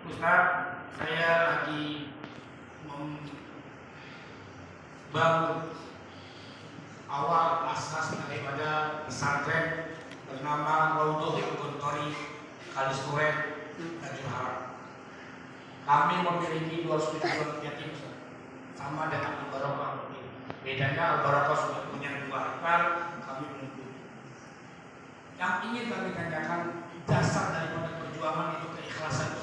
Ustaz, saya lagi membangun awal asas daripada pesantren bernama Raudhatul Gontori Kalistoren Tanjung Harap. Kami memiliki 270 yatim sama dengan Al-Barakah. Bedanya Al-Barakah sudah punya 2 hektar, kami belum punya. Yang ingin kami tanyakan, dasar daripada perjuangan itu keikhlasan.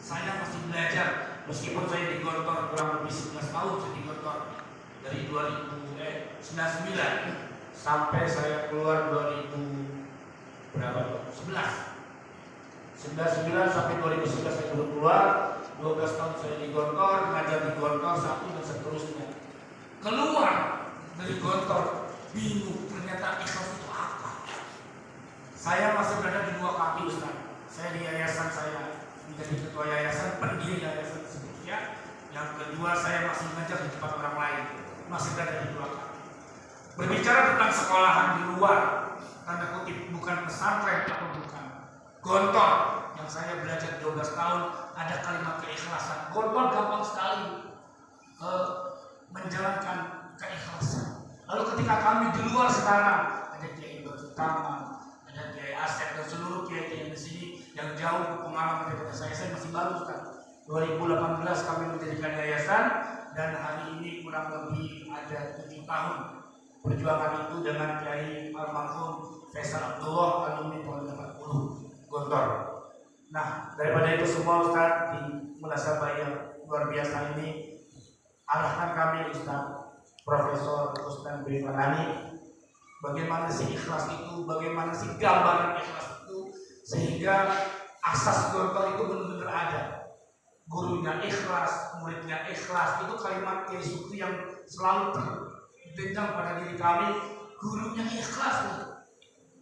Saya masih belajar, meskipun saya di Gontor kurang lebih 11 tahun, saya di Gontor dari 99 sampai saya keluar 99 sampai 2011 saya belum keluar, 12 tahun saya di Gontor, ngajar di Gontor 1 dan seterusnya. Keluar dari Gontor, bingung ternyata ikhlas itu apa. Saya masih berada di 2 kaki, Ustaz. Saya di yayasan, saya menjadi ketua yayasan, pendiri yayasan sebetulnya. Yang kedua, saya masih mengajar di tempat orang lain, masih berada di 2 kaki. Berbicara tentang sekolahan di luar, tanda kutip, bukan pesantren atau bukan Gontor yang saya belajar 12 tahun, ada kalimat keikhlasan. Gontor gampang sekali menjalankan keikhlasan. Lalu ketika kami di luar sekarang, ada Kiai Batu Taman, ada Kiai Asep dan seluruh kiai di sini yang jauh pengalaman daripada saya masih baru kan. 2018 kami mendirikan yayasan dan hari ini kurang lebih ada 7 tahun perjuangan itu dengan Kiai almarhum Faisal Abdullah alumni tahun 80 Gontor. Nah, daripada itu semua Ustaz, di munasabah yang luar biasa ini, arahkan kami Ustaz Profesor Ustaz B. Fanani, bagaimana sih ikhlas itu, bagaimana sih gambaran ikhlas itu, sehingga asas Gontor itu benar-benar ada. Gurunya ikhlas, muridnya ikhlas, itu kalimat Kiai Sukri yang selalu terdengar pada diri kami. Gurunya ikhlas,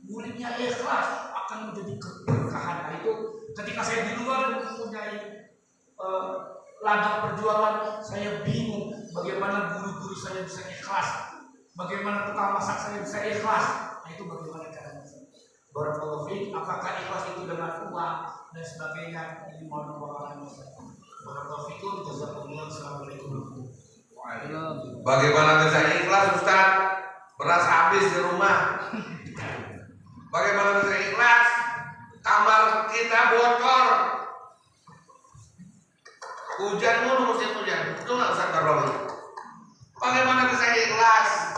muridnya ikhlas, akan menjadi keberkahan. Nah, itu ketika saya di luar mempunyai ladang perjuangan, saya bingung bagaimana guru-guru saya bisa ikhlas, bagaimana tukang masak saya bisa ikhlas. Nah, itu bagaimana caranya? Barakallahu fiik. Apakah ikhlas itu dengan uang dan sebagainya? Ini mohon doa. Barakallahu fiikum. Jazakumullah. Assalamualaikum. Bagaimana bisa ikhlas, Ustaz? Beras habis di rumah. Bagaimana bisa ikhlas? Kamar kita bocor. Hujan mulu musim hujan. Itu nggak usah terlalu. Bagaimana bisa ikhlas?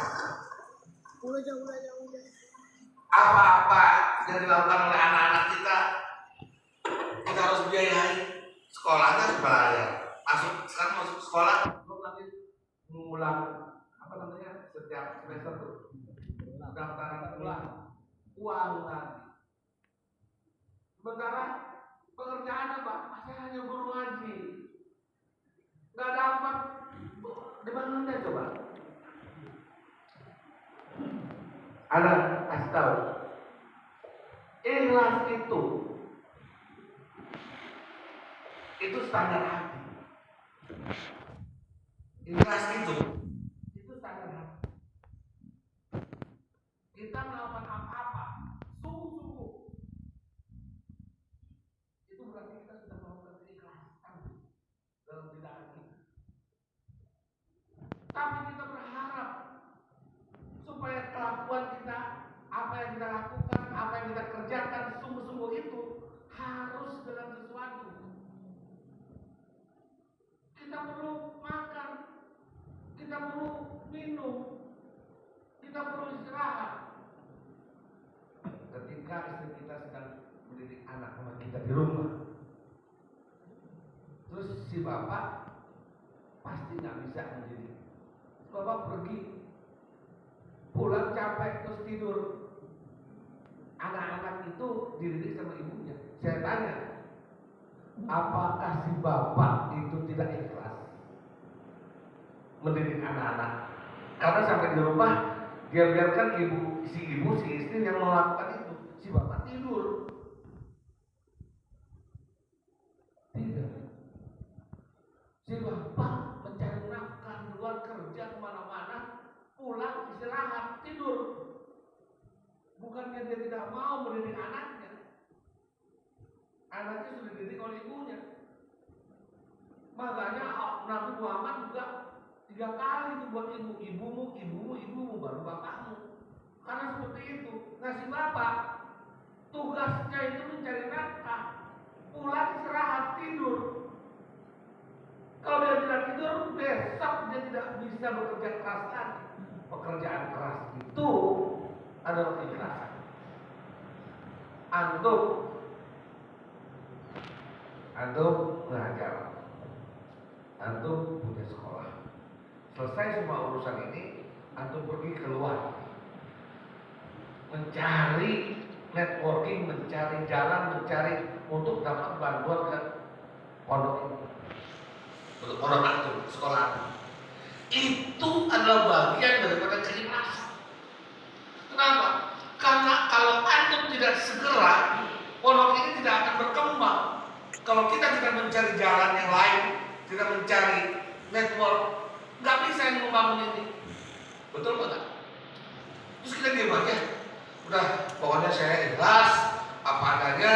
Apa-apa yang dilakukan oleh anak-anak kita harus biayai. Sekolahnya harus bayar. Sekarang masuk sekolah, belum lagi mengulang setiap semester tuh daftaran ulang uang lagi. Sementara pekerjaan apa? Saya hanya guru ngaji, nggak dapat. Di mana coba? Ada kasih tahu. Ikhlas itu standar hati. Ikhlas itu standar hati. Kita melakukan apa-apa sungguh-sungguh, itu berarti kita sudah melakukan keikhlasan dalam tindakan kita. Tapi kita berharap supaya kelakuan kita, apa yang kita lakukan, apa yang kita kerjakan sungguh-sungguh itu harus dengan sesuatu. Kita perlu makan, kita perlu minum, kita perlu istirahat. Ketika istri kita sedang mendidik anak-anak kita di rumah, terus si bapak pasti nggak bisa mendidik. Bapak pergi, pulang capek terus tidur. Anak-anak itu dididik sama ibunya. Saya tanya, apakah si bapak itu tidak ikhlas mendidik anak-anak? Karena sampai di rumah dia biarkan si istri yang melakukan itu. Si bapak tidur. Tidak. Si bapak mencari nafkah, keluar kerja kemana-mana, pulang istirahat, tidur. Bukannya dia tidak mau mendidik anaknya. Anaknya sudah dididik oleh ibunya. Makanya Nabi Muhammad juga 3 kali itu buat ibumu baru bapakmu. Karena seperti itu. Ngasih bapak tugasnya itu mencari nafkah. Pulang istirahat tidur. Kalau dia tidak tidur, besok dia tidak bisa bekerja keras lagi. Pekerjaan keras itu adalah keikhlasan. Antum belajar, antum punya sekolah. Selesai semua urusan ini, antum pergi keluar, mencari networking, mencari jalan, mencari untuk dapat bantuan ke pondok ini, untuk pondok antum, sekolah antum. Itu adalah bagian daripada keikhlasan. Kenapa? Karena kalau antum tidak segera, pondok ini tidak akan berkembang. Kalau kita tidak mencari jalan yang lain, tidak mencari network, nggak bisa yang membangun ini. Betul nggak? Terus kita diam aja. Udah, pokoknya saya ikhlas apa adanya.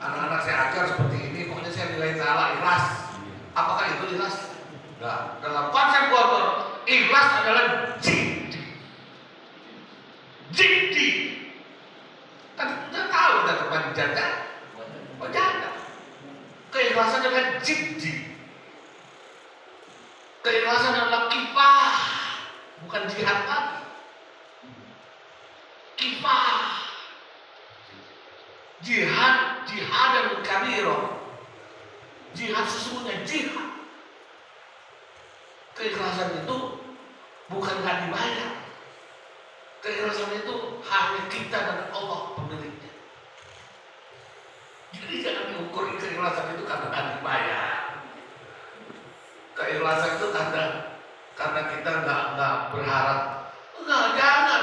Anak-anak saya ajar seperti ini. Pokoknya saya nilai salah, ikhlas. Apakah itu ikhlas? Nggak. Dalam konsep Gontor, ikhlas adalah jiddi. Kan udah tahu udah teman janda, janda. Keikhlasan adalah jiddi. Keikhlasan adalah kifah, bukan jihad lagi. Kifah, jihad dan kabiro. Jihad sesungguhnya jihad. Keikhlasan itu bukan gak dibayar. Keikhlasan itu hanya kita dan Allah pemiliknya. Jadi jangan diukur keikhlasan itu karena gak dibayar. Keikhlasan itu karena kita nggak berharap. Enggak, jangan.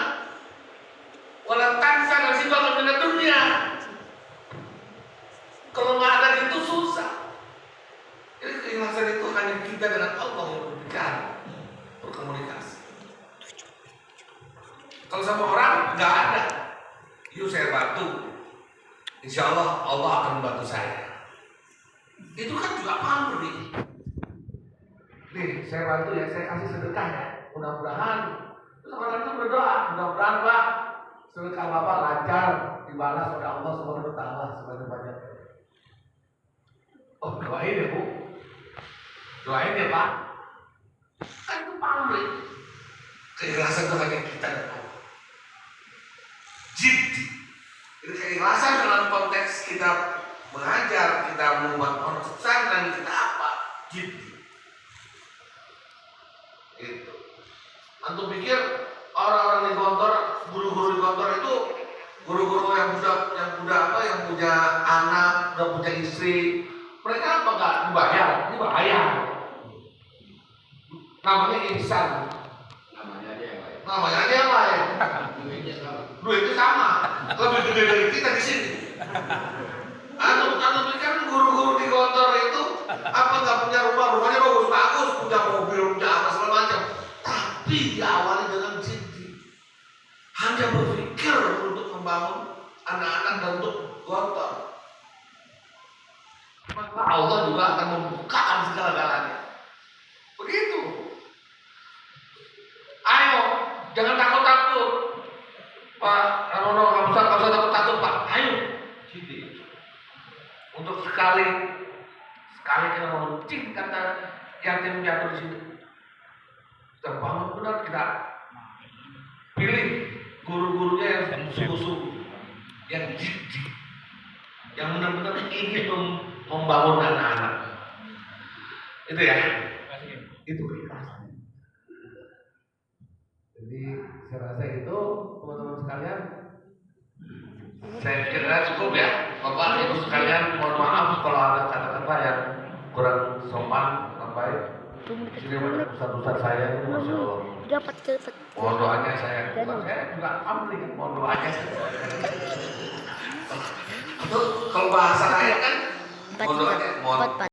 Walau tansa nasibah min dunia. Kalau nggak ada itu susah. Jadi keikhlasan itu hanya kita dengan Allah yang berbicara, berkomunikasi. Kalau sama orang nggak ada, yuk saya bantu. Insya Allah Allah akan membantu saya. Itu kan juga pamrih. Nih, saya bantu ya, saya kasih sedekah ya. Mudah-mudahan. Terus orang itu berdoa, mudah-mudahan Pak, sedekah Bapak lancar, dibalas oleh Allah Subhanahu wa taala sebanyak-banyak. Oh, doain ya Bu. Doain ya Pak. Kan itu pamrih. Keikhlasan itu hanya kita dan Allah. Jiddi. Jadi keikhlasan dalam konteks kita mengajar, kita membuat orang pesantren, kita apa? Jiddi. Itu. Antum pikir orang-orang di Gontor, guru-guru di Gontor itu guru-guru yang punya anak, udah punya istri, mereka apa nggak dibayar? Ini bahaya. Namanya insan. Namanya aja yang lain. Duitnya sama. Lebih gede dari kita di sini. Antum pikir guru-guru di Gontor itu apa nggak punya rumahnya bagus-bagus, punya mobil, punya apa segala macam. Tapi diawali dengan jiddi. Hanya berpikir untuk membangun anak-anak dan untuk Gontor. Maka Allah juga akan membukakan segala-galanya. Begitu. Ayo, jangan takut-takut. Pak Ramono, nggak usah takut-takut Pak. Ayo, jiddi. Untuk sekali kita mencing kata yatim jatuh di sini. Kita bangun benar, kita pilih guru-gurunya yang sungguh-sungguh, yang jiddi, yang benar-benar ingin membangun anak-anak. Itu ya, itu keikhlasan. Jadi saya rasa itu teman-teman sekalian, saya kira cukup ya. Bapak Ibu sekalian, mohon maaf kalau ada kata-kata yang kurang sopan sampai sini banyak ustaz-ustaz saya itu masya Allah. Mohon doanya saya juga pamrih, mohon doanya. Itu kalau bahasa saya kan mohon doanya, mohon